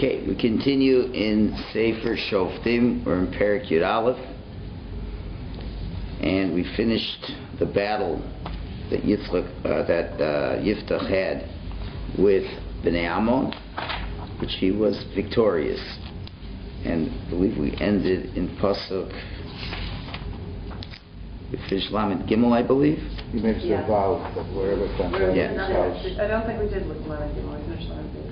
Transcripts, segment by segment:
Okay, we continue in Sefer Shoftim. We're in Perek Yud Aleph, and we finished the battle that Yiftach had with Bnei Ammon, which he was victorious. And I believe we ended in Pasuk. We finished Lamed Gimel, I believe. He makes a vow that wherever it's on I don't think we did with Lamed Gimel. We finished Lamed Gimel.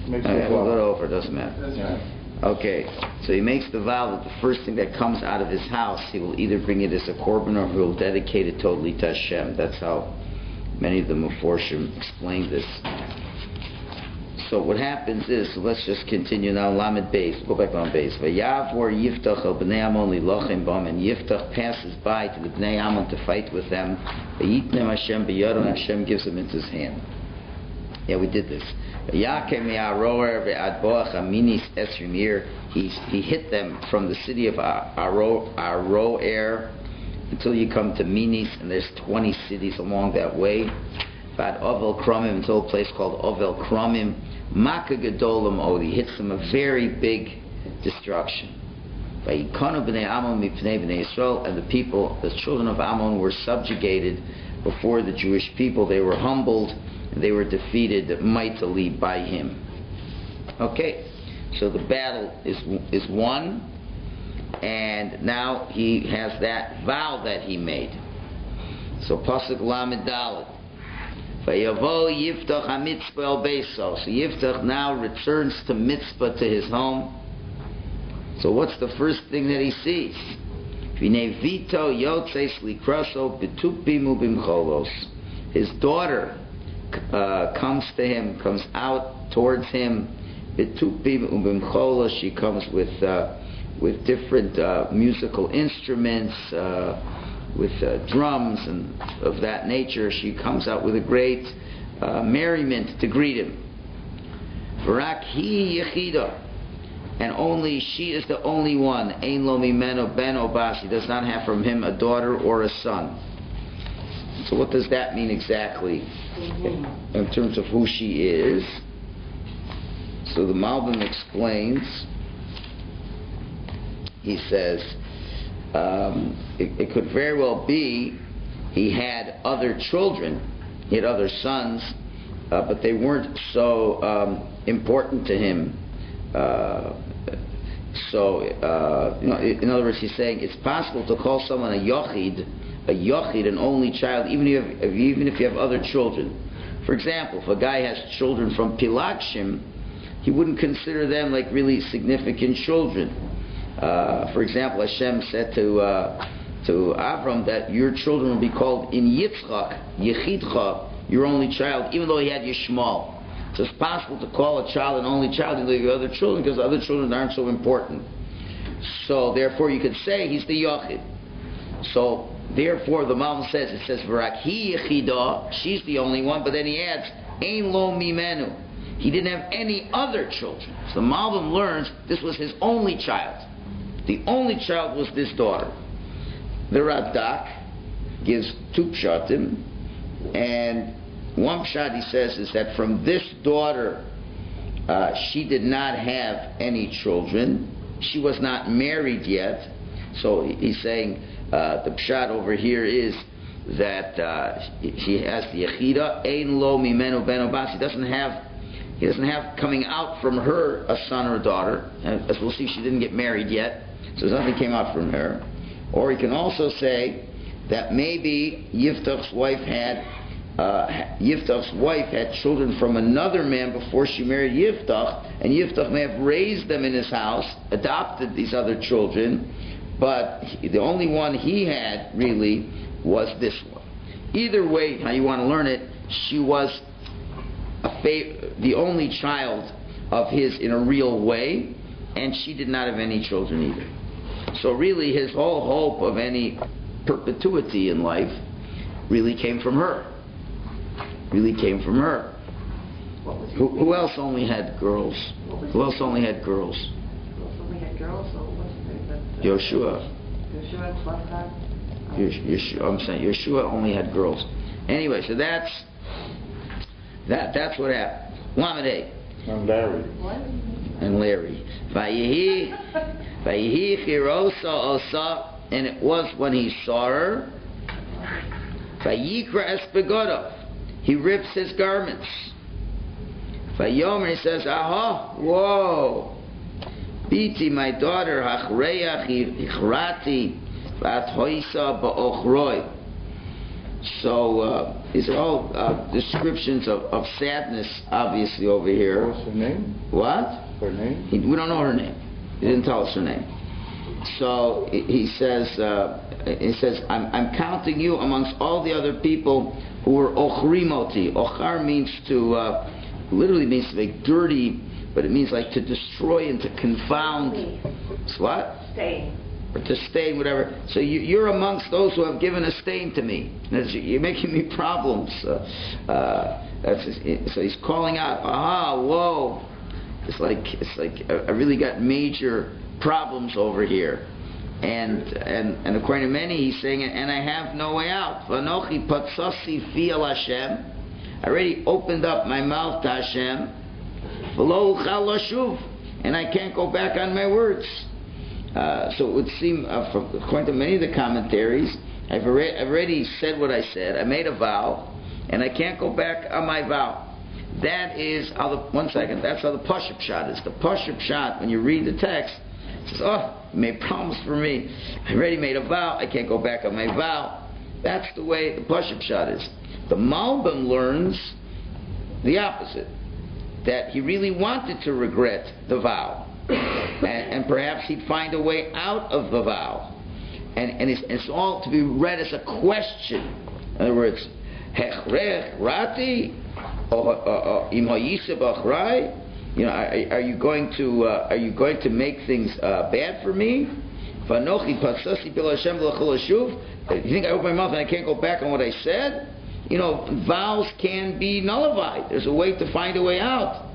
We'll go over, it doesn't matter. Yeah. Okay, so he makes the vow that the first thing that comes out of his house, he will either bring it as a korban or he will dedicate it totally to Hashem. That's how many of the Meforshim explain this. So what happens is, so let's just continue now, Lamed Beis, go back on Beis. Vayavor Yiftach el Bnei Ammon lilochem bam, and Yiftach passes by to the Bnei Ammon to fight with them. Vayitnem Hashem b'yado, and Hashem gives him into his hand. Yeah, we did this. He hit them from the city of Aroer until you come to Minis, and there's 20 cities along that way. Bad Ovel Kromim, until a place called Ovel Kromim. Maka Gedolim Odi, hits them a very big destruction. And the people, the children of Ammon, were subjugated before the Jewish people. They were humbled. They were defeated mightily by him. Okay, so the battle is won, and now he has that vow that he made. So Pasuk Lamed Dalet. Vayavo Yiftach HaMitzpah El Beiso. So Yiftach now returns to Mitzpah, to his home. So what's the first thing that he sees? V'nei Vito Yotzeis Likraso B'tupim Ubimcholos. His daughter comes to him, comes out towards him. She comes with different musical instruments, with drums and of that nature. She comes out with a great merriment to greet him. And only she is the only one. Ein lo mimeno ben o bas. He does not have from him a daughter or a son. So what does that mean exactly in terms of who she is? So the Malbim explains. He says it could very well be he had other children, he had other sons, but they weren't so important to him. In other words, he's saying it's possible to call someone a yochid, an only child, even if you have other children. For example, if a guy has children from Pilagshim, he wouldn't consider them like really significant children. For example, Hashem said to Avram that your children will be called in Yitzchak, Yechidcha, your only child, even though he had Yishmael. So it's possible to call a child an only child and leave your other children because other children aren't so important. So therefore you could say he's the Yochid. So therefore, the Malbim says, it says, V'rakhi Yechida, she's the only one, but then he adds, Ein lo mimenu. He didn't have any other children. So the Malbim learns this was his only child. The only child was this daughter. The Radak gives two pshatim, and one pshat he says is that from this daughter, she did not have any children. She was not married yet. So he's saying, the pshat over here is that she has the yechida, ein lo mimenu ben o bas. He doesn't have coming out from her a son or a daughter. And as we'll see, she didn't get married yet, so nothing came out from her. Or he can also say that maybe Yiftach's wife had children from another man before she married Yiftach, and Yiftach may have raised them in his house, adopted these other children, but the only one he had really was this one. Either way, how you want to learn it, she was the only child of his in a real way, and she did not have any children either. So really his whole hope of any perpetuity in life really came from her. Who else only had girls? Who else only had girls? Yoshua. I'm saying Yeshua only had girls. Anyway, so that's what happened. Lamed. And Larry. What? And Larry. Vayihi chirosa osa, and it was when he saw her. Vayikra es begodov, he rips his garments. Vayomer, he says, aha, whoa. Biti, my daughter, hachreach hichrati vat hoisa ba'ochroi. So these are all descriptions of sadness, obviously, over here. What's her name? What? Her name? We don't know her name. He didn't tell us her name. So he says, I'm counting you amongst all the other people who were ochrimoti. Ochar means to, literally means to make dirty, but it means like to destroy and to confound. It's what? Stain. Or to stain, whatever. So you're amongst those who have given a stain to me. You're making me problems. So he's calling out, aha, whoa. It's like I really got major problems over here. And according to many, he's saying, and I have no way out. Vanochi patsasi fi al Hashem. I already opened up my mouth to Hashem. V'lo uchal lashuv, and I can't go back on my words. So it would seem, according to many of the commentaries, I've already said what I said. I made a vow, and I can't go back on my vow. That is how that's how the Pashup Shot is. The Pashup Shot, when you read the text, it says, oh, you made promise for me. I already made a vow. I can't go back on my vow. That's the way the Pashup Shot is. The Malbim learns the opposite, that he really wanted to regret the vow. And perhaps he'd find a way out of the vow. And it's all to be read as a question. In other words, Hechrech Rati Im Hayiseh B'Achrai. You know, are you going to make things bad for me? Vanochi Patsasi Bil Hashem L'Chol Hashuv. You think I open my mouth and I can't go back on what I said? You know, vows can be nullified. There's a way to find a way out.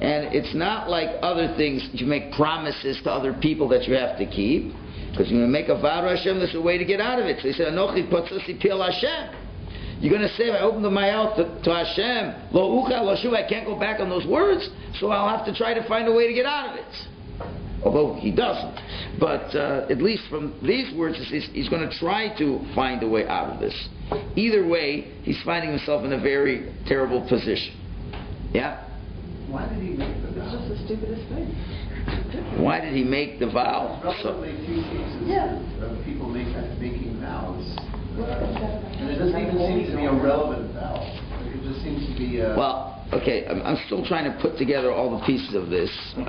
And it's not like other things, you make promises to other people that you have to keep. Because when you make a vow to Hashem, there's a way to get out of it. So he said, Anochi Patsasi Bil Hashem. You're going to say, if I open my mouth to Hashem, Lo Ucha Lo Shuv, I can't go back on those words, so I'll have to try to find a way to get out of it. Although he doesn't. But at least from these words, he's going to try to find a way out of this. Either way, he's finding himself in a very terrible position. Yeah? Why did he make the vow? It's just the stupidest thing. Why did he make the vow? Relatively few cases of people making vows. And it doesn't even seem to be a relevant vow. It just seems to be well, okay, I'm still trying to put together all the pieces of this. And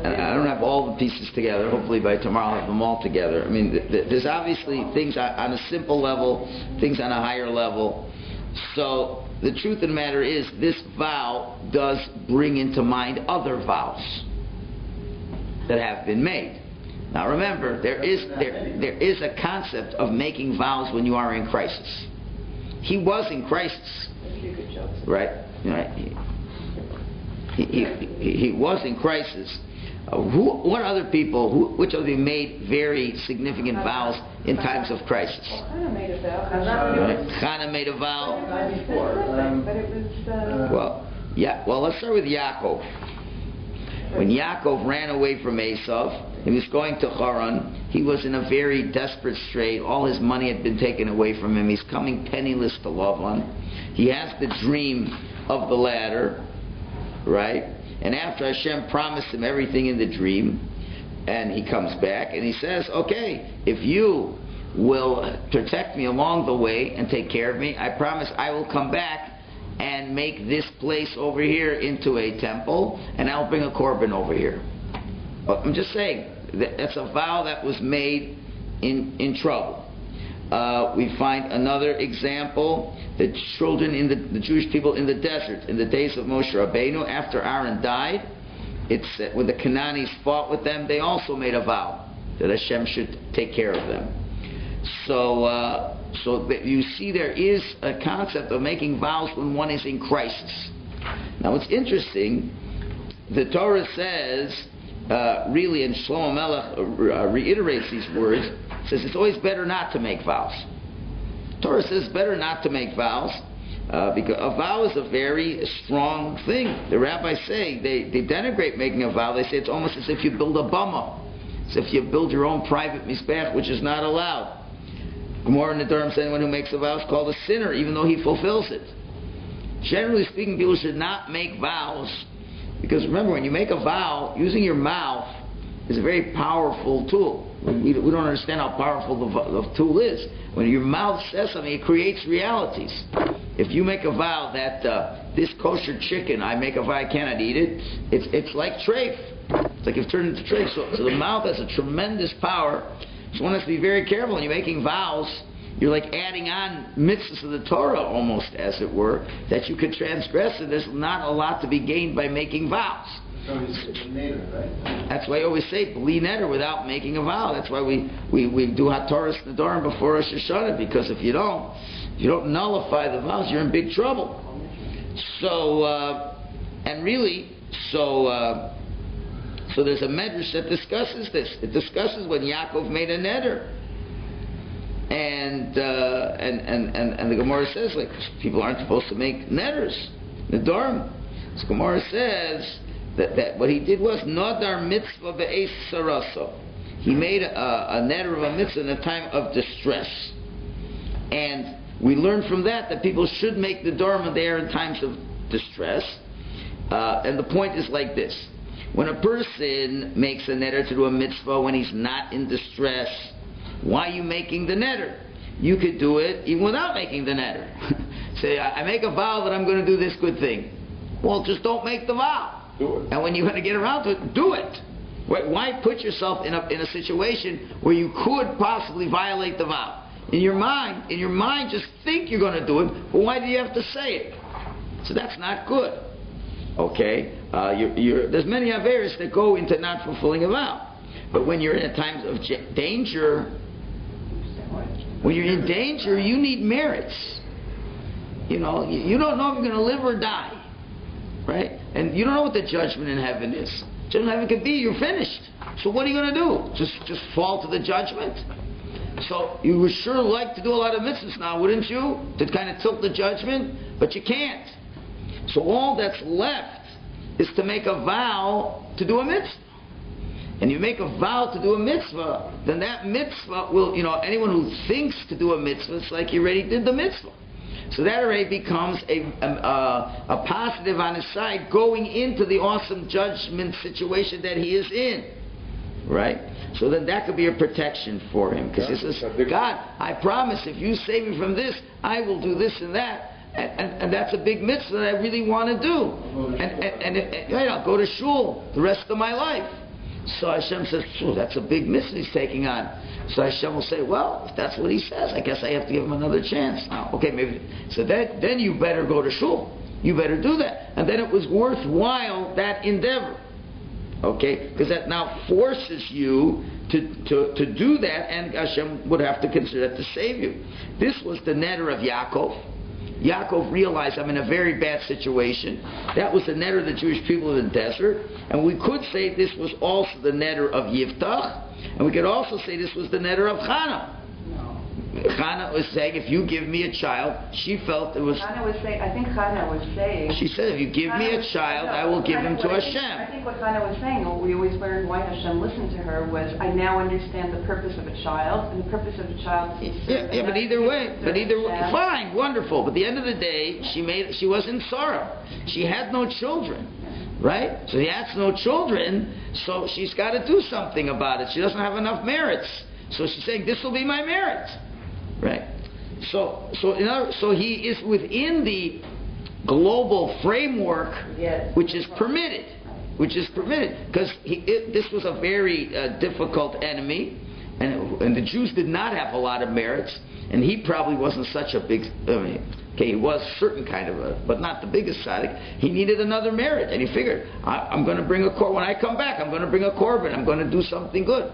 I don't have all the pieces together. Hopefully by tomorrow I'll have them all together. I mean, there's obviously things on a simple level, things on a higher level. So the truth of the matter is, this vow does bring into mind other vows that have been made. Now remember, there is a concept of making vows when you are in crisis. He was in crisis, right? He was in crisis. What other people? Which of them made very significant vows in times of crisis? Chana made a vow. Chana made a vow. But it was. Well, let's start with Yaakov. When Yaakov ran away from Esav, he was going to Haran. He was in a very desperate strait. All his money had been taken away from him. He's coming penniless to Lavan. He has the dream of the ladder, right? And after Hashem promised him everything in the dream, and he comes back and he says, okay, if you will protect me along the way and take care of me, I promise I will come back and make this place over here into a temple, and I'll bring a korban over here. I'm just saying, that's a vow that was made in trouble. We find another example, the children in the Jewish people in the desert, in the days of Moshe Rabbeinu, after Aaron died, it's when the Canaanites fought with them, they also made a vow that Hashem should take care of them. So you see, there is a concept of making vows when one is in crisis. Now, what's interesting, the Torah says, really, and Shlomo Melech reiterates these words, says it's always better not to make vows. The Torah says it's better not to make vows Because a vow is a very strong thing. The rabbis say, they denigrate making a vow. They say it's almost as if you build a bama. As if you build your own private mizbech, which is not allowed. Gemara in the Durham says anyone who makes a vow is called a sinner, even though he fulfills it. Generally speaking, people should not make vows, because remember, when you make a vow, using your mouth is a very powerful tool. We don't understand how powerful the tool is. When your mouth says something, it creates realities. If you make a vow that this kosher chicken, I make a vow I cannot eat it, it's like treif. It's like you've turned into treif. So the mouth has a tremendous power. So one has to be very careful when you're making vows. You're like adding on mitzvahs of the Torah, almost, as it were, that you could transgress, and there's not a lot to be gained by making vows. So it's a neder, right? That's why I always say, bli neder, without making a vow. That's why we do HaTorah's Nedarim before Rosh Hashanah, because if you don't nullify the vows, you're in big trouble. So, so there's a medrash that discusses this. It discusses when Yaakov made a neder. And the Gemara says, like, people aren't supposed to make neders, nedarim. So Gemara says that what he did was nadar mitzvah be'es saraso. He made a neder of a mitzvah in a time of distress, and we learn from that people should make nedarim when they are in times of distress. And the point is like this: when a person makes a neder to do a mitzvah when he's not in distress, why are you making the neder? You could do it even without making the neder. Say, I make a vow that I'm going to do this good thing. Well, just don't make the vow. Do it. And when you're going to get around to it, do it. Why put yourself in a situation where you could possibly violate the vow? In your mind, just think you're going to do it, but why do you have to say it? So that's not good. Okay? There's many averos that go into not fulfilling a vow. But when you're in times of danger, when you're in danger, you need merits. You know, you don't know if you're going to live or die, right? And you don't know what the judgment in heaven is. Judgment in heaven could be you're finished. So what are you going to do? Just fall to the judgment? So you would sure like to do a lot of mitzvahs now, wouldn't you? To kind of tilt the judgment, but you can't. So all that's left is to make a vow to do a mitzvah. And you make a vow to do a mitzvah, then that mitzvah will, anyone who thinks to do a mitzvah, it's like he already did the mitzvah. So that already becomes a positive on his side going into the awesome judgment situation that he is in. Right? So then that could be a protection for him. Because he says, God, I promise if you save me from this, I will do this and that. And that's a big mitzvah that I really want to do. And I'll go to shul the rest of my life. So Hashem says, that's a big mitzvah he's taking on. So Hashem will say, well, if that's what he says, I guess I have to give him another chance. Now, okay, maybe. So then you better go to shul. You better do that. And then it was worthwhile, that endeavor. Okay? Because that now forces you to do that, and Hashem would have to consider that to save you. This was the neder of Yaakov. Yaakov realized, I'm in a very bad situation. That was the neder of the Jewish people in the desert. And we could say this was also the neder of Yiftach. And we could also say this was the neder of Chana. Chana was saying, if you give me a child, she felt it was... Chana was saying, I think Chana was saying... She said, if you give me a child, I will give him to Hashem. I think what Chana was saying, what we always learned why Hashem listened to her, was, I now understand the purpose of a child, and the purpose of a child is... But either way, fine, wonderful. But at the end of the day, she was in sorrow. She had no children, right? So she has no children, so she's got to do something about it. She doesn't have enough merits. So she's saying, this will be my merit. Right. So he is within the global framework, which is permitted, because this was a very difficult enemy, and the Jews did not have a lot of merits, and he probably wasn't such a big. He was certain kind of but not the biggest tzaddik. He needed another merit, and he figured, I'm going to bring a korban. When I come back, I'm going to bring a korban. I'm going to do something good.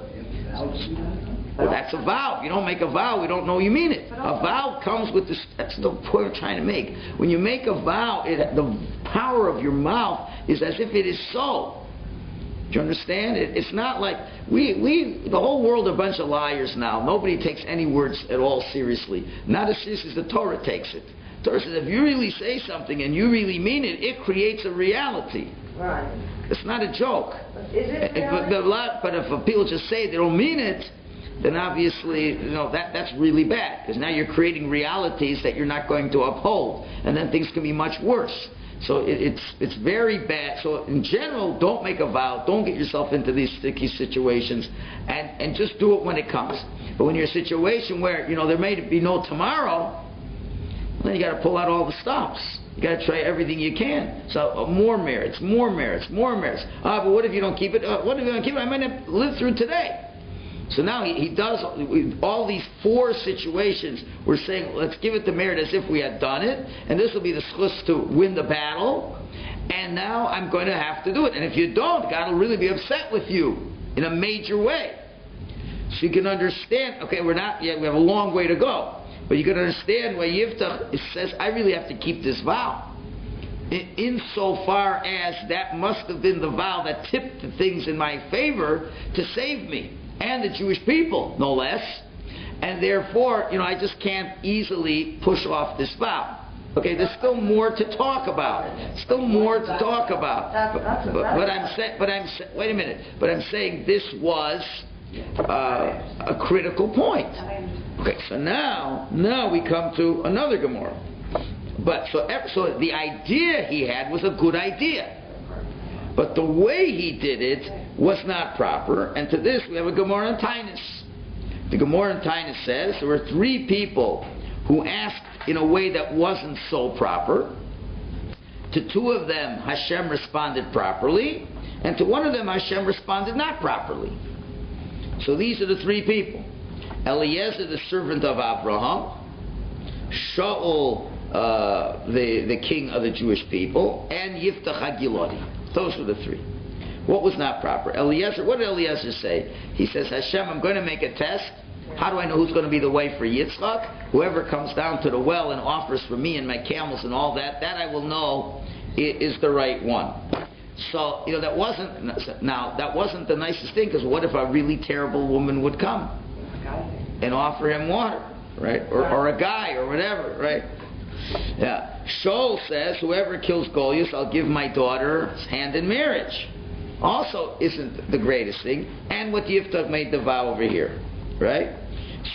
Well, that's a vow. If you don't make a vow, we don't know you mean it. A vow comes with this. That's the point we're trying to make. When you make a vow, the power of your mouth is as if it is so. Do you understand? It's not like the whole world are a bunch of liars now. Nobody takes any words at all seriously. Not as seriously as the Torah takes it. Torah says if you really say something and you really mean it, it creates a reality. Right. It's not a joke. Is it reality? But if people just say they don't mean it, then obviously, that's really bad. Because now you're creating realities that you're not going to uphold. And then things can be much worse. So it's very bad. So in general, don't make a vow. Don't get yourself into these sticky situations. And just do it when it comes. But when you're in a situation where, there may be no tomorrow, then you got to pull out all the stops. You got to try everything you can. So more merits. But what if you don't keep it? What if you don't keep it? I might not live through today. So now he does all these 4 situations. We're saying, let's give it the merit as if we had done it, and this will be the schus to win the battle. And now I'm going to have to do it. And if you don't, God will really be upset with you in a major way. So you can understand. Okay, we have a long way to go, but you can understand why Yiftach says, I really have to keep this vow. Insofar as that must have been the vow that tipped the things in my favor to save me. And the Jewish people, no less. And therefore, I just can't easily push off this vow. Okay, there's still more to talk about. Wait a minute. But I'm saying this was a critical point. Okay, so now we come to another Gemara. But so the idea he had was a good idea. But the way he did it was not proper, and to this we have a Gemara in Tainus. The Gemara in Tainus says there were 3 people who asked in a way that wasn't so proper. To 2 of them Hashem responded properly, and to 1 of them Hashem responded not properly. So these are the 3 people. Eliezer, the servant of Abraham, Shaul, the king of the Jewish people, and Yiftach HaGiloni. Those were the 3. What was not proper? Eliezer, what did Eliezer say? He says, Hashem, I'm going to make a test. How do I know who's going to be the wife for Yitzchak? Whoever comes down to the well and offers for me and my camels and all that, that I will know is the right one. So, that wasn't the nicest thing, because what if a really terrible woman would come and offer him water, right? Or a guy or whatever, right? Yeah. Shaul says, whoever kills Goliath, I'll give my daughter's hand in marriage. Also isn't the greatest thing. And what Yiftach made the vow over here, right?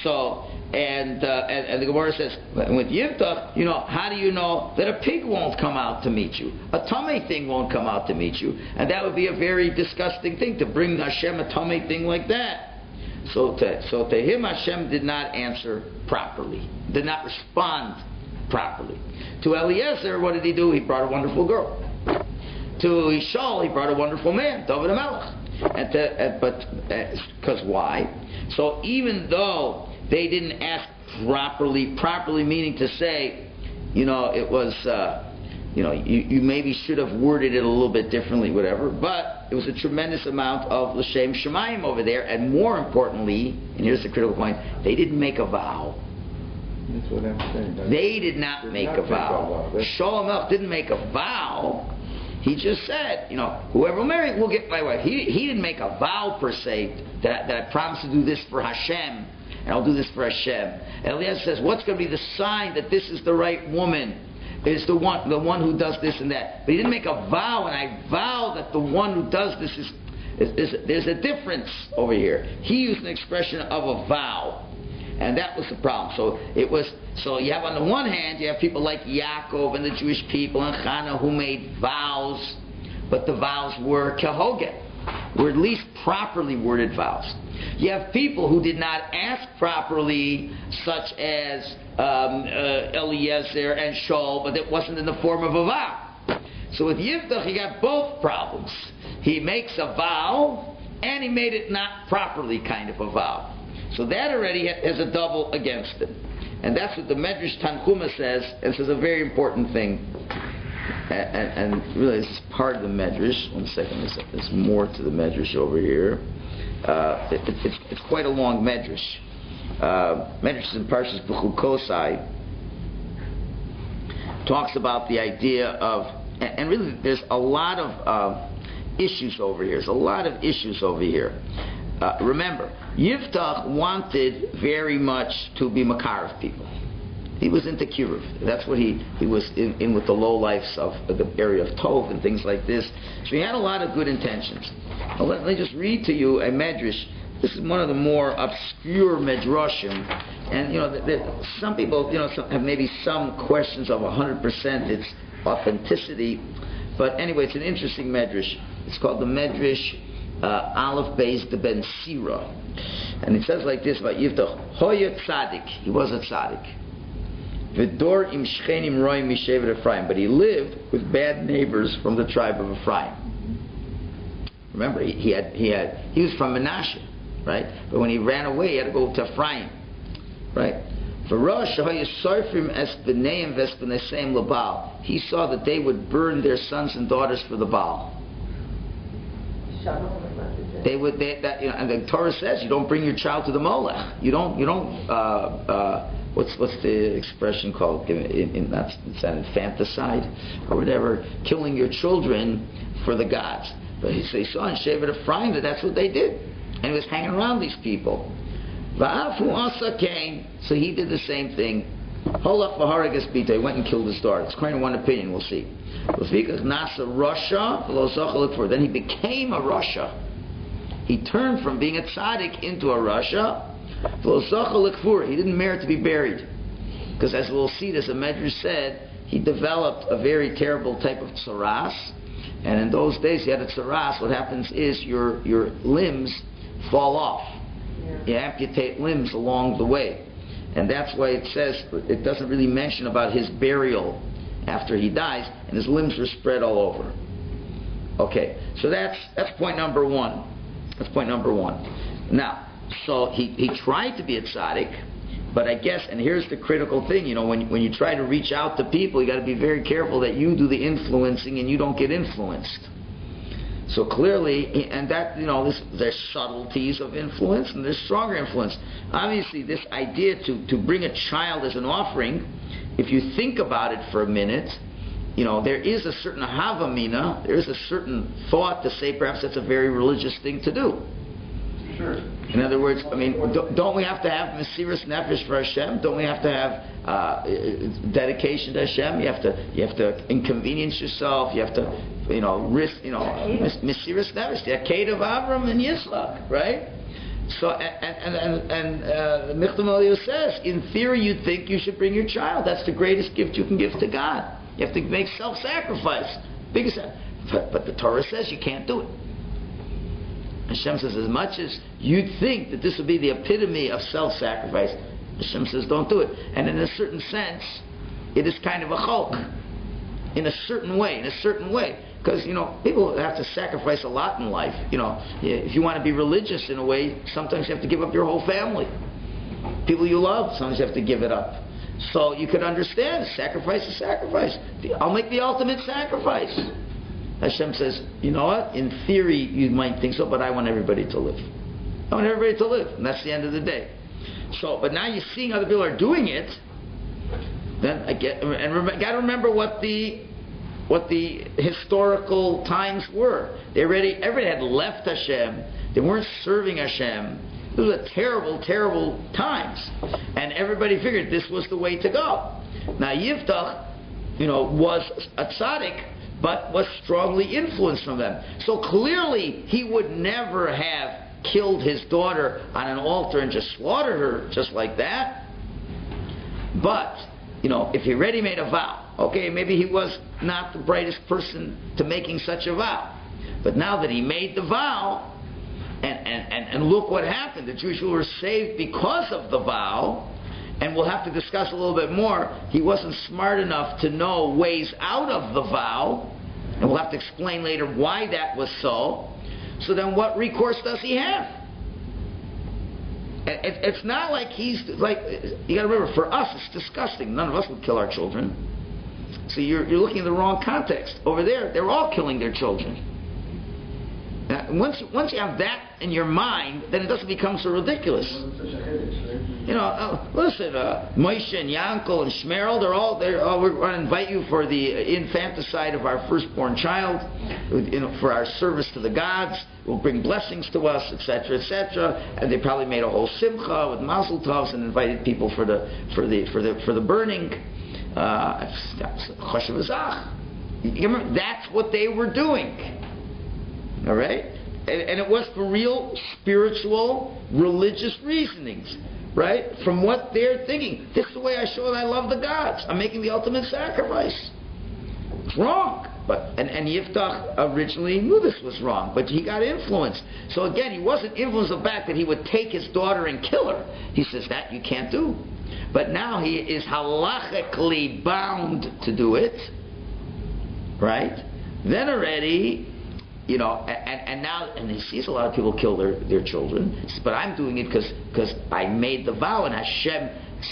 So, and the Gemara says, with Yiftach, how do you know that a pig won't come out to meet you? A tummy thing won't come out to meet you. And that would be a very disgusting thing, to bring Hashem a tummy thing like that. So to him, Hashem did not answer properly, did not respond properly. To Eliezer, what did he do? He brought a wonderful girl. To Shaul, he brought a wonderful man, David HaMelech. Because why? So even though they didn't ask properly meaning to say, it was, you maybe should have worded it a little bit differently, whatever, but it was a tremendous amount of L'Shem Shemayim over there, and more importantly, and here's the critical point, they didn't make a vow. That's what I'm saying. They did not make a vow. Shaul HaMelech didn't make a vow. He just said, whoever will marry will get my wife. He didn't make a vow per se that I promise to do this for Hashem, and I'll do this for Hashem. And Eliezer says, what's going to be the sign that this is the right woman? Is the one who does this and that. But he didn't make a vow, and I vow that the one who does this is there's a difference over here. He used an expression of a vow. And that was the problem. So you have, on the one hand, you have people like Yaakov and the Jewish people and Chana who made vows, but the vows were kehoget, were at least properly worded vows. You have people who did not ask properly, such as Eliezer and Shaul, but it wasn't in the form of a vow. So with Yiftach, he got both problems. He makes a vow, and he made it not properly kind of a vow. So that already has a double against it. And that's what the Medrash Tanchuma says, and this is a very important thing. And really, this is part of the Medrash. One second, there's more to the Medrash over here. It's quite a long Medrash. Medrash is in Parshas B'chukosai. Talks about the idea of, and really there's a lot of issues over here. There's a lot of issues over here. Remember, Yiftach wanted very much to be makar of people. He was into kiruv. That's what he was in with the low lives of the area of Tov and things like this. So he had a lot of good intentions. Now let me just read to you a medrash. This is one of the more obscure medrashim, and some people have maybe some questions of 100% its authenticity, but anyway, it's an interesting medrash. It's called the medrash Aleph Beis de Ben Sira, and it says like this about Yiftach: Hoya Tzadik, he was a Tzadik. V'dor im Shchenim Roim Mishevet Ephraim, but he lived with bad neighbors from the tribe of Ephraim. Remember, he was from Menashe, right? But when he ran away, he had to go to Ephraim, right? He saw that they would burn their sons and daughters for the Baal. And the Torah says you don't bring your child to the Molech. You don't. What's the expression called? That's infanticide or whatever. Killing your children for the gods. But he saw in Shevet Ephraim that that's what they did, and he was hanging around these people. Va'afu asa came, so he did the same thing. Holach v'haragas bita, he went and killed his daughter. It's kind of one opinion, we'll see. Nasa Russia, then he became a Russia. He turned from being a tzaddik into a Russia. He didn't merit to be buried, because as we'll see, as the Medrash said, he developed a very terrible type of tsaras. And in those days, you had a tsaras. What happens is your limbs fall off. You amputate limbs along the way, and that's why it says it doesn't really mention about his burial after he dies, and his limbs were spread all over. Okay, so that's point number one. That's point number one. Now, so he tried to be a tzaddik, but I guess, and here's the critical thing, when you try to reach out to people, you got to be very careful that you do the influencing and you don't get influenced. So clearly, and that, there's subtleties of influence and there's stronger influence. Obviously, this idea to bring a child as an offering, if you think about it for a minute, there is a certain havamina, there is a certain thought to say perhaps that's a very religious thing to do. Sure. In other words, don't we have to have Mesiras Nefesh for Hashem? Don't we have to have dedication to Hashem? You have to inconvenience yourself. You have to, risk, Mesiras Nefesh. The Aked of Avram and Yitzchak, right? So, and Michtam Eliyah says, in theory, you'd think you should bring your child. That's the greatest gift you can give to God. You have to make self-sacrifice. Biggest, but the Torah says you can't do it. Hashem says, as much as you'd think that this would be the epitome of self-sacrifice, Hashem says, don't do it. And in a certain sense, it is kind of a chok. In a certain way. Because, people have to sacrifice a lot in life. If you want to be religious in a way, sometimes you have to give up your whole family. People you love, sometimes you have to give it up. So you could understand, sacrifice is sacrifice. I'll make the ultimate sacrifice. Hashem says, you know what? In theory, you might think so, but I want everybody to live. I want everybody to live, and that's the end of the day. So, but now you're seeing other people are doing it. Then got to remember what the historical times were. Everybody had left Hashem. They weren't serving Hashem. It was a terrible, terrible times, and everybody figured this was the way to go. Now Yiftach, was a tzaddik, but was strongly influenced from them. So clearly, he would never have killed his daughter on an altar and just slaughtered her just like that. But, if he already made a vow, okay, maybe he was not the brightest person to making such a vow. But now that he made the vow, and look what happened. The Jewish people were saved because of the vow. And we'll have to discuss a little bit more. He wasn't smart enough to know ways out of the vow. And we'll have to explain later why that was so. So then what recourse does he have? It's not like you got to remember, for us it's disgusting. None of us would kill our children. So you're looking at the wrong context. Over there, they're all killing their children. once you have that in your mind, then it doesn't become so ridiculous. You know, listen, Moshe and Yankel and Shmerel, we're going to invite you for the infanticide of our firstborn child, for our service to the gods. Will bring blessings to us, etc., etc. And they probably made a whole simcha with mazel tovs and invited people for the burning. Remember, that's what they were doing. All right, and it was for real spiritual, religious reasonings. Right? From what they're thinking. This is the way I show that I love the gods. I'm making the ultimate sacrifice. It's wrong. And Yiftach originally knew this was wrong, but he got influenced. So again, he wasn't influenced the fact that he would take his daughter and kill her. He says that you can't do. But now he is halachically bound to do it. Right? Then already, you know, and he sees a lot of people kill their children. He says, but I'm doing it because I made the vow, and Hashem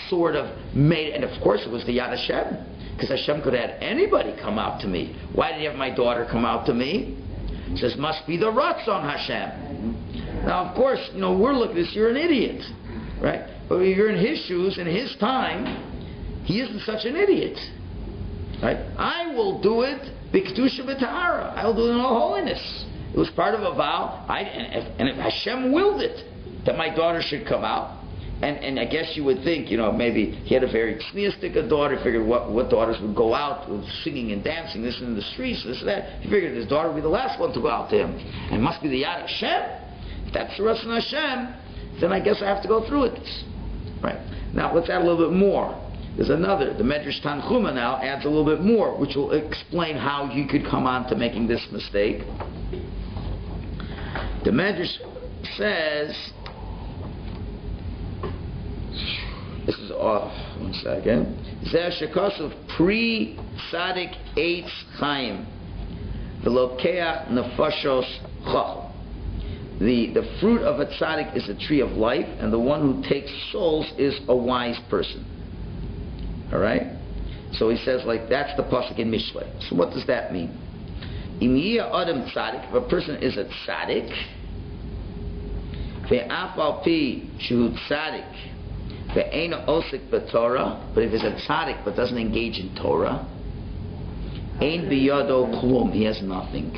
sort of made it. And of course it was the Yad Hashem, because Hashem could have had anybody come out to me. Why did he have my daughter come out to me? He says, must be the Ratzon Hashem. Now of course, you know, we're looking at this, you're an idiot. Right? But if you're in his shoes, in his time, he isn't such an idiot. Right? I will do it B'kedusha b'tahara. I will do it in all holiness. It was part of a vow, and Hashem willed it that my daughter should come out. And I guess you would think, you know, maybe he had a very tzniustic daughter. Figured what daughters would go out with singing and dancing, this in the streets, this and that. He figured his daughter would be the last one to go out to him, and it must be the Yad Hashem. If that's the Ratzon Hashem, then I guess I have to go through it. Right now, let's add a little bit more. There's another, the Medrash Tanchuma now adds a little bit more, which will explain how you could come on to making this mistake. The Medrash says, this is off, one second. Zeh shekosov pri tzadik eitz chaim v'lokeach nefashos chacham. The fruit of a tzaddik is a tree of life, and the one who takes souls is a wise person. All right? So he says, like, that's the pasuk in Mishlei. So what does that mean? Im yeh adam tzaddik, if a person is a tzaddik, ve'af al pi shu tzaddik, ve'eino osik b'Torah, but if he's a tzaddik but doesn't engage in Torah, ein biyado klum, he has nothing.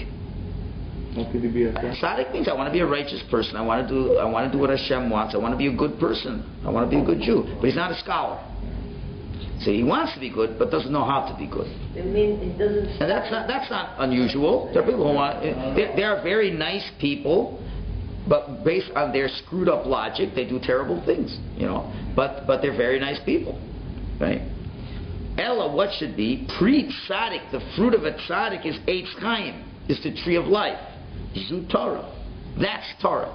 How could he be a tzaddik? Tzaddik means I want to be a righteous person. I want to do what Hashem wants. I want to be a good person. I want to be a good Jew. But he's not a scholar. So he wants to be good, but doesn't know how to be good. It means it doesn't. And that's not unusual. There are people who want. There are very nice people, but based on their screwed up logic, they do terrible things. You know, but they're very nice people, right? Ella, what should be pre tzaddik? The fruit of a tzaddik is eitz chaim, is the tree of life. Zu Torah. That's Torah.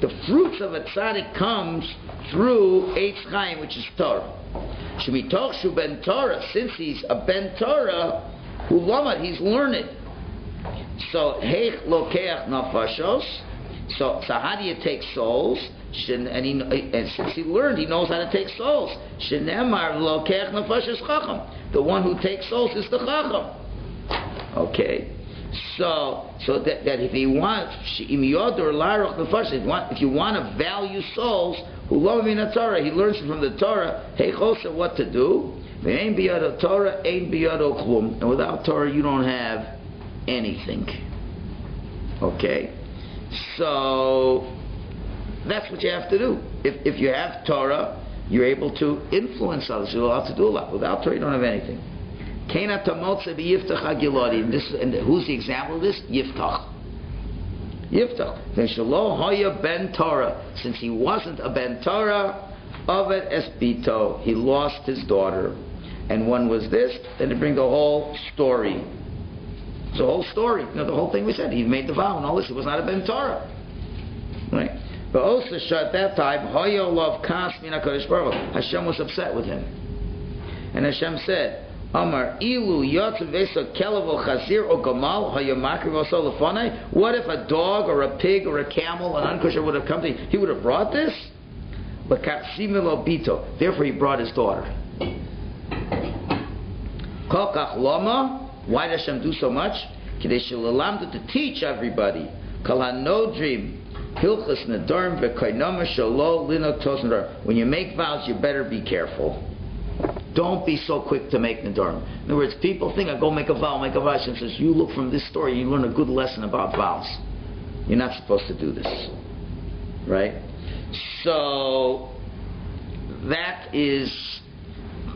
The fruits of a tzaddik comes through eitz chaim, which is Torah. Shemitoch shu ben Torah, since he's a ben Torah, hu lamad, he's learned. So heich lokeach nafashos. So how do you take souls? And since he learned, he knows how to take souls. Shenemar lokeach nafashos chacham. The one who takes souls is the chacham. Okay. So that if he wants, if you want to value souls, who love in the Torah, he learns from the Torah. Hey, chosa, what to do? And without Torah, you don't have anything. Okay, so that's what you have to do. If you have Torah, you're able to influence others. You're allowed to do a lot. Without Torah, you don't have anything. And who's the example of this? Yiftach. Ben Torah. Since he wasn't a Ben Torah, Ovet es Bito, he lost his daughter. And one was this, then to bring the whole story. It's a whole story. You know, the whole thing we said. He made the vow and all this. He was not a Ben Torah. Right? But also at that time, Hashem was upset with him. And Hashem said, Amar ilu yotzav vesa kelev or chazir or gamal hayamakir v'asol lefanai. What if a dog or a pig or a camel, an unkosher would have come to him? He would have brought this? But kapsimilo bito. Therefore he brought his daughter. Kol kach lama. Why does Hashem do so much? Kidei shelalamdu, to teach everybody. Kol hanodrim hilchos nedarim v'koinoma shelo linok tosen nedarim. When you make vows, you better be careful. Don't be so quick to make nedarim. In other words, people think, I go make a vow. Hashem says, you look from this story, you learn a good lesson about vows. You're not supposed to do this. Right? So, that is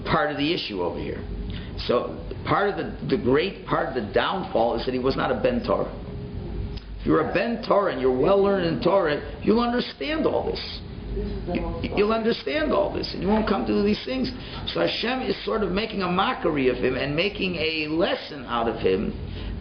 part of the issue over here. So, part of the great part of the downfall is that he was not a Ben Torah. If you're a Ben Torah and you're well learned in Torah, you'll understand all this. You'll understand all this, and you won't come to these things. So Hashem is sort of making a mockery of him and making a lesson out of him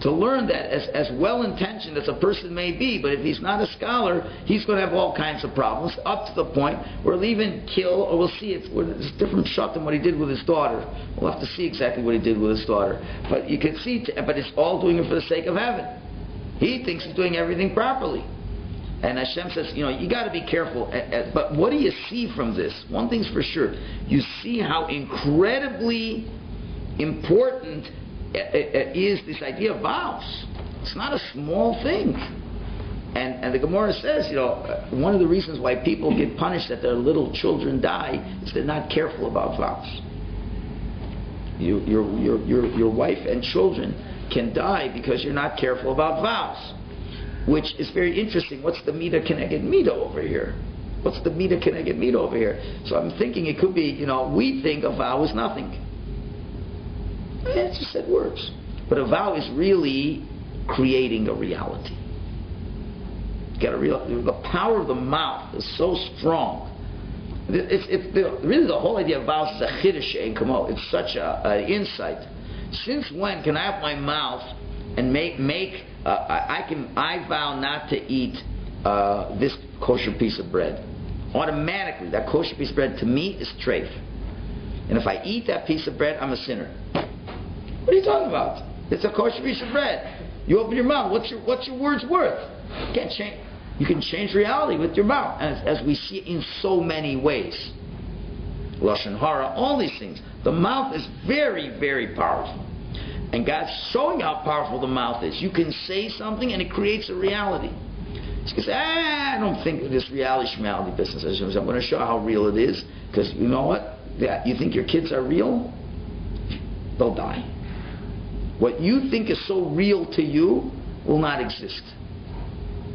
to learn that as well-intentioned as a person may be, but if he's not a scholar, he's going to have all kinds of problems, up to the point where he'll even kill, or we'll see it's a different shot than what he did with his daughter. We'll have to see exactly what he did with his daughter. But you can see, but it's all doing it for the sake of heaven. He thinks he's doing everything properly. And Hashem says, you got to be careful. But what do you see from this? One thing's for sure. You see how incredibly important is this idea of vows. It's not a small thing. And the Gemara says, one of the reasons why people get punished that their little children die is they're not careful about vows. Your wife and children can die because you're not careful about vows. Which is very interesting. What's the Mida Keneged Mida over here? What's the Mida Keneged Mida over here? So I'm thinking it could be, we think a vow is nothing. It's just said words. But a vow is really creating a reality. The power of the mouth is so strong. Really the whole idea of vows is a chiddush ein kamo. It's such an insight. Since when can I have my mouth and I vow not to eat this kosher piece of bread. Automatically, that kosher piece of bread to me is treif. And if I eat that piece of bread, I'm a sinner. What are you talking about? It's a kosher piece of bread. You open your mouth. What's your words worth? You can't change. You can change reality with your mouth, as we see in so many ways. Lashon hara, all these things. The mouth is very, very powerful. And God's showing how powerful the mouth is. You can say something and it creates a reality. You can say, I don't think this reality business is. I'm going to show how real it is. Because you know what? You think your kids are real? They'll die. What you think is so real to you will not exist.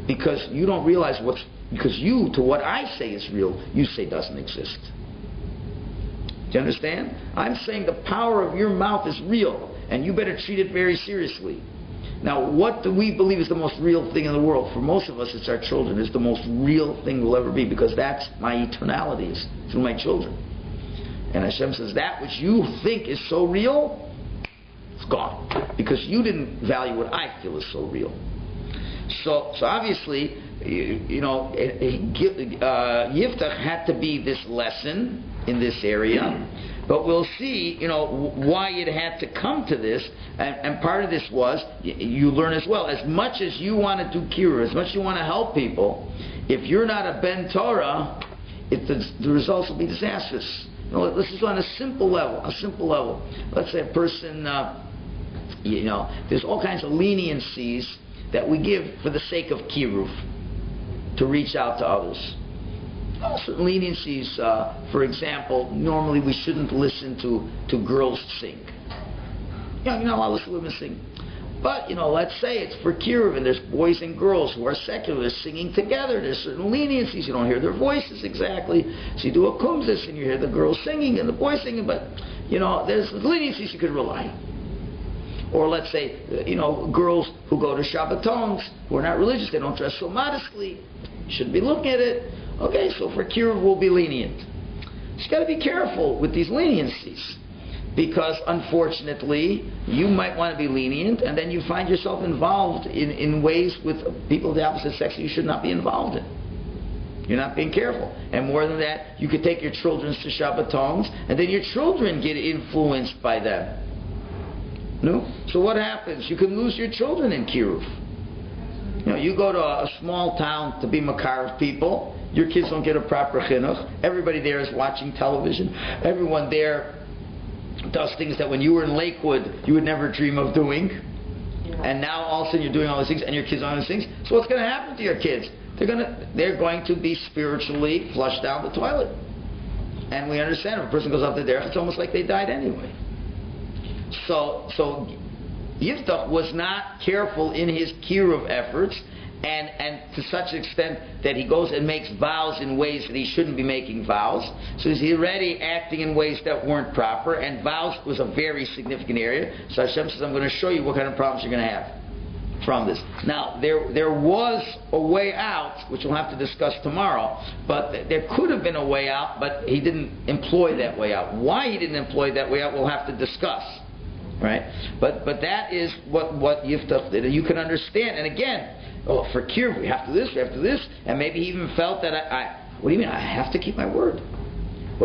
Because you don't realize to what I say is real, you say doesn't exist. Do you understand? I'm saying the power of your mouth is real. And you better treat it very seriously. Now, what do we believe is the most real thing in the world? For most of us, it's our children. It's the most real thing will ever be, because that's my eternality, is through my children. And Hashem says, that which you think is so real, it's gone. Because you didn't value what I feel is so real. So obviously, Yiftach had to be this lesson in this area. But we'll see, why it had to come to this. And part of this was, you learn as well, as much as you want to do kiruv, as much as you want to help people, if you're not a Ben Torah, the results will be disastrous. This is on a simple level. Let's say a person, there's all kinds of leniencies that we give for the sake of kiruv, to reach out to others. Certain leniencies, for example, normally we shouldn't listen to girls sing. You're not allowed to listen to women sing. But, let's say it's for kiruv and there's boys and girls who are secular, they're singing together. There's certain leniencies. You don't hear their voices exactly. So you do a kumzis and you hear the girls singing and the boys singing, but, there's leniencies you could rely on. Or let's say, girls who go to Shabbatons, who are not religious, they don't dress so modestly. You shouldn't be looking at it. Okay, so for kiruv we'll be lenient. You got to be careful with these leniencies, because unfortunately you might want to be lenient and then you find yourself involved in ways with people of the opposite sex you should not be involved in. You're not being careful. And more than that, you could take your children to Shabbatons and then your children get influenced by them. No? So what happens? You can lose your children in kiruv. You go to a small town to be makar of people. Your kids don't get a proper chinuch. Everybody there is watching television. Everyone there does things that when you were in Lakewood, you would never dream of doing. And now all of a sudden you're doing all these things, and your kids are doing these things. So what's going to happen to your kids? They're going to be spiritually flushed down the toilet. And we understand if a person goes up the derech, it's almost like they died anyway. So Yiftach was not careful in his kiruv efforts, and to such an extent that he goes and makes vows in ways that he shouldn't be making vows. So he's already acting in ways that weren't proper, and vows was a very significant area. So Hashem says, I'm going to show you what kind of problems you're going to have from this. Now, there was a way out, which we'll have to discuss tomorrow, but there could have been a way out, but he didn't employ that way out. Why he didn't employ that way out, we'll have to discuss. Right? But that is what Yiftach did, and you can understand. And again, for kiruv, we have to do this, and maybe he even felt that what do you mean? I have to keep my word.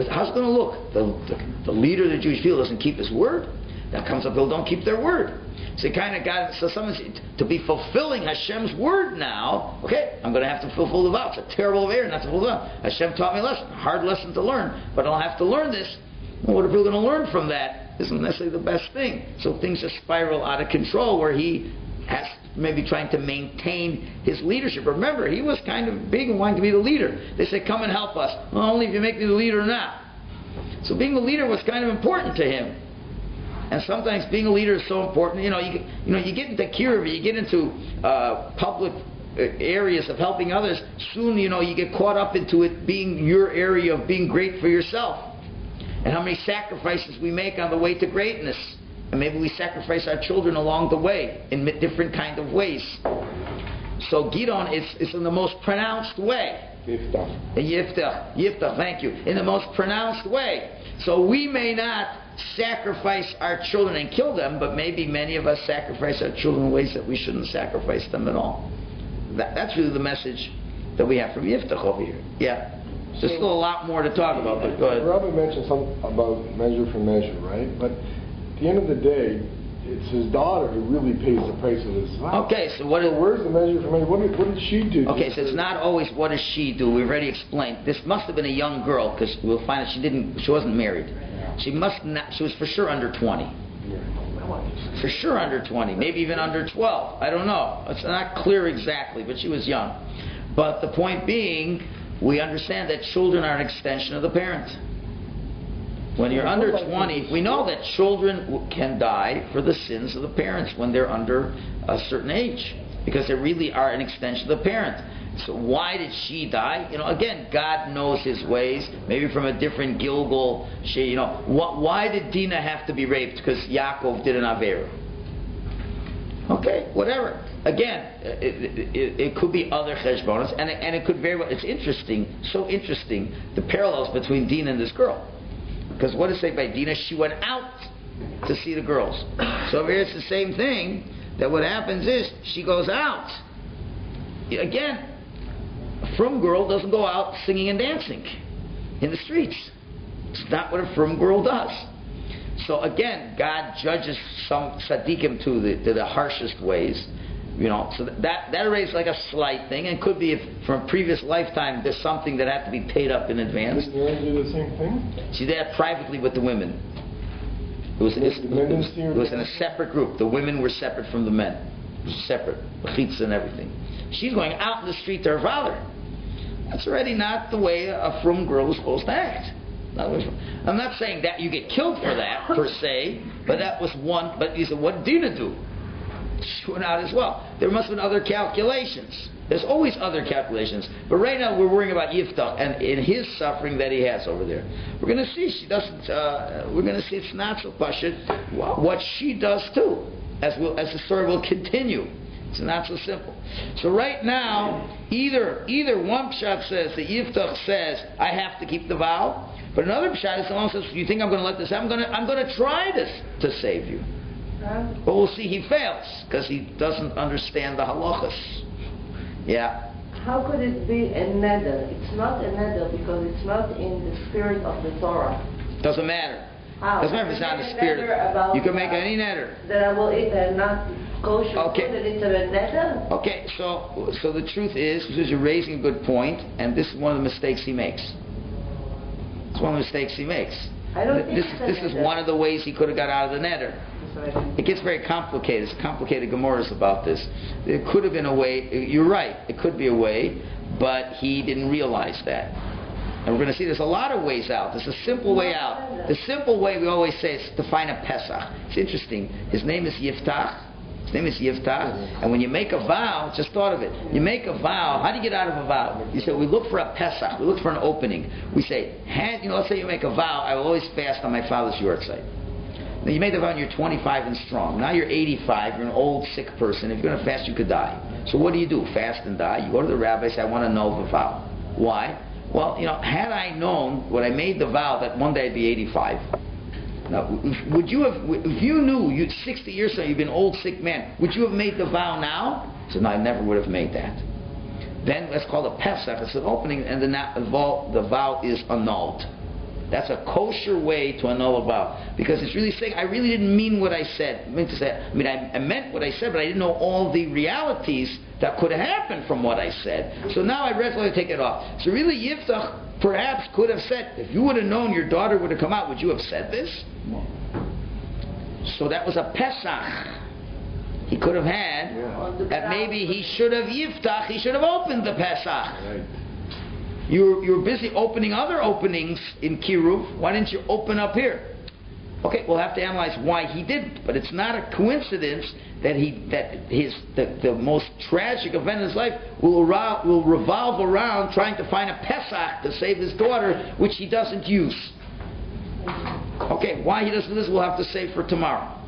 How's it going to look? The leader of the Jewish people doesn't keep his word. That comes up, people don't keep their word. So he kind of got, so someone said, to be fulfilling Hashem's word now, okay, I'm going to have to fulfill the vow. It's a terrible error not to fulfill the vow. Hashem taught me a lesson, hard lesson to learn, but I'll have to learn this. Well, what are people going to learn from that? Isn't necessarily the best thing. So things just spiral out of control where he has maybe trying to maintain his leadership. Remember, he was kind of big and wanting to be the leader. They said, come and help us. Well, only if you make me the leader now. So being the leader was kind of important to him. And sometimes being a leader is so important. You get into kiruv, you get into public areas of helping others. Soon, you get caught up into it being your area of being great for yourself. And how many sacrifices we make on the way to greatness. And maybe we sacrifice our children along the way in different kind of ways. So Gidon is in the most pronounced way. Yiftach, thank you. In the most pronounced way. So we may not sacrifice our children and kill them, but maybe many of us sacrifice our children in ways that we shouldn't sacrifice them at all. That's really the message that we have from Yiftach over here. Yeah. There's still a lot more to talk about, but go ahead. Rabbi mentioned something about measure for measure, right? But at the end of the day, it's his daughter who really pays the price of this vow. Okay, so where's the measure for measure? What did she do? Okay, so it's not always what does she do. We've already explained. This must have been a young girl, because we'll find that she wasn't married. She was for sure under 20. For sure under 20, maybe even under 12. I don't know. It's not clear exactly, but she was young. But the point being, we understand that children are an extension of the parent. When you're under 20, we know that children can die for the sins of the parents when they're under a certain age, because they really are an extension of the parent. So why did she die? Again, God knows His ways. Maybe from a different Gilgal. Why did Dinah have to be raped? Because Yaakov did an Avera. Okay, whatever. Again, it could be other cheshbonos, and it could very well. It's interesting, so interesting, the parallels between Dinah and this girl. Because what does it say by Dinah? She went out to see the girls. So here it's the same thing. That what happens is she goes out. Again, a frum girl doesn't go out singing and dancing in the streets. It's not what a frum girl does. So again, God judges some tzaddikim to the harshest ways. So that already is like a slight thing, and could be if from a previous lifetime there's something that had to be paid up in advance. Did you do the same thing? She did that privately with the women. It was in a separate group. The women were separate from the men. Separate. Chitza and everything. She's going out in the street to her father. That's already not the way a frum girl is supposed to act. I'm not saying that you get killed for that, per se, but that was one. But you said, what did Dinah do? She went out as well. There must have been other calculations. There's always other calculations. But right now we're worrying about Yiftach and in his suffering that he has over there. We're going to see she doesn't. We're going to see it's not so pashut what she does too, as the story will continue. It's not so simple. So right now, either one pshat says that Yiftach says I have to keep the vow, but another pshat is someone says, "You think I'm going to let this happen? I'm going to try this to save you." But we'll see he fails because he doesn't understand the halachas. Yeah. How could it be a neder? It's not a neder because it's not in the spirit of the Torah. Doesn't matter. How? Doesn't matter if it's not in the spirit. You can make any neder. That I will eat and not kosher okay. food, and it's a neder? Okay, so the truth is you're raising a good point, and this is one of the mistakes he makes. It's one of the mistakes he makes. I don't think this is one of the ways he could have got out of the neder. so I didn't. It gets very complicated. It's complicated Gemaras about this. There could have been a way, you're right, it could be a way, but he didn't realize that. And we're going to see there's a lot of ways out. There's a simple way out. The simple way we always say is to find a Pesach. It's interesting. His name is Yiftach. His name is Yiftach. And when you make a vow, just thought of it. You make a vow. How do you get out of a vow? You say, we look for a Pesach. We look for an opening. We say, let's say you make a vow, I will always fast on my father's yahrzeit. Now you made the vow and you're 25 and strong. Now you're 85, you're an old, sick person. If you're going to fast, you could die. So what do? Fast and die? You go to the rabbi, say, I want to know the vow. Why? Well, had I known when I made the vow that one day I'd be 85, now, would you have, if you knew you'd 60 years ago, you'd been an old, sick man, would you have made the vow now? So no, I never would have made that. Then that's called a Pesach. It's an opening, and the vow is annulled. That's a kosher way to annul a vow, because it's really saying, I really didn't mean what I said. I meant what I said, but I didn't know all the realities that could have happened from what I said. So now I'd rather take it off. So really, Yiftach perhaps could have said, if you would have known your daughter would have come out, would you have said this? So that was a Pesach. He could have had, that maybe he should have Yiftach, he should have opened the Pesach. Right. You're busy opening other openings in Kiruv. Why didn't you open up here? Okay, we'll have to analyze why he didn't. But it's not a coincidence that the most tragic event in his life will revolve around trying to find a Pesach to save his daughter, which he doesn't use. Okay, why he doesn't do this, we'll have to save for tomorrow.